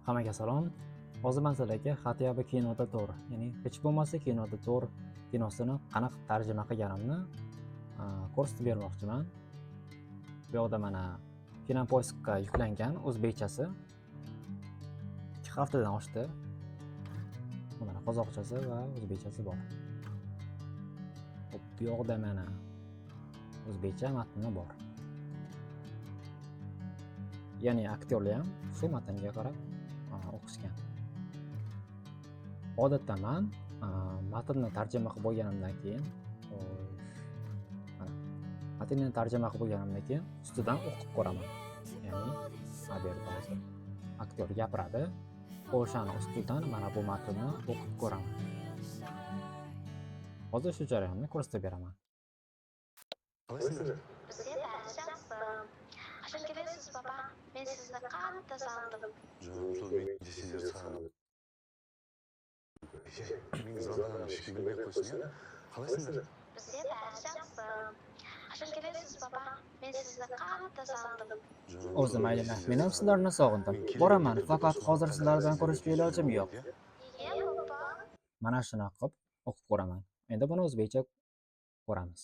Hammaga salom. Hozir men sizlarga Xatyobi kinoda to'r, ya'ni hech bo'lmasa kinoda to'r kinosini qanaqa tarjima qilganimni ko'rsatib bermoqchiman. Bu yoqda mana Kinopoiskga yuklangan o'zbekchasi 2 haftadan oshdi. Mana qozoqchasi va o'zbekchasi bor. Bu yoqda mana o'zbekcha matni bor. Ya'ni aktyorlar ham shu matnga qarab o'qishgan. Odatda men matnni tarjima qilib bo'lganimdan keyin matnni tarjima qilib bo'lganimdan keyin ustidan o'qib ko'raman. Ya'ni bu yerda aktyor gapiradi, o'shani ustidan mana bu matnni o'qib ko'raman. Hozir shu jarayonni ko'rsatib beraman. Qachon kelasiz, papa? Men sizni qattiq sog'indim. Canım çok bir sinir sağladı. Benim zaten şekilde bir koşuyor. Kalasınlar. Bizga barchasi. Qachon kelasiz, papa? Men sizni qattiq sog'indim. O'zi mayli, men ham sizlarni sog'indim. Boraman, faqat hozir sizlardan ko'rishga ilojim yo'q. Nega, papa? Mana shunaqa qilib o'qib ko'raman. Endi buni o'zbekcha ko'ramiz.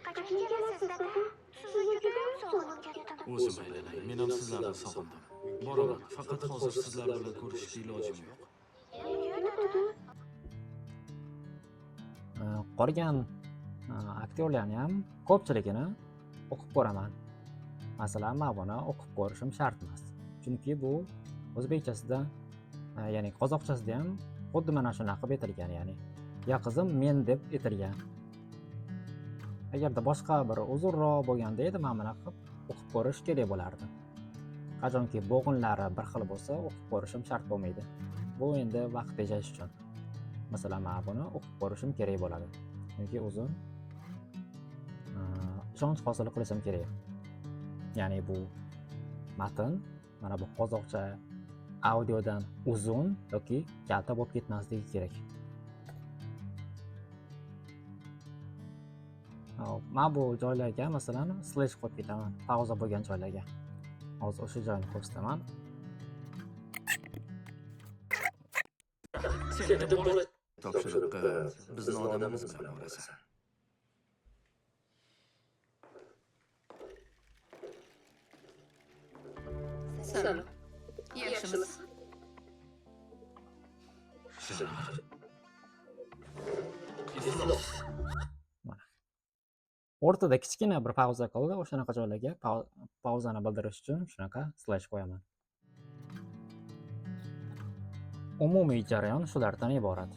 Qachon kelasiz, dada? Sizni juda sog'inib ketdim. O'zim aylanay, men ham sizlarni sog'indim. Boraman, faqat hozir sizlar bilan ko'rishga ilojim yo'q. Nega, dada? Qolgan aktyorlarni ham ko'pchiligini o'qib ko'raman. Masalan, men buni o'qib ko'rishim shart emas. Chunki bu o'zbekchasida, ya'ni qozoqchasida ham xuddi mana shunaqa qilib aytilgan, ya'ni "Ya qizim, men" deb aytilgan. Agarda boshqa bir uzunroq bo'lganda edi, men buni qilib o'qib ko'rish kerak bo'lardi. Qachonki bo'g'inlari bir xil bo'lsa, o'qib ko'rishim shart bo'lmaydi. Bu endi vaqt tejash uchun. Masalan, men buni o'qib ko'rishim kerak bo'ladi. Chunki uzun ishonch hosil qilishim kerak. Ya'ni bu matn mana bu qozoqcha audiodan uzun yoki kalta bo'lib ketmasligi kerak. Men bu joylarga masalan slash qo'yib ketaman, pauza bo'lgan joylarga. Hozir o'sha joyni ko'rsataman. Topshiriqqa bizni odamimiz bilan borasan. Salom. Yaxshimisiz? O'rtada kichkina bir pauza qildi. O'shanaqa joylarga pauzani bildirish uchun shunaqa slash qo'yaman. Umumiy jarayon shulardan iborat.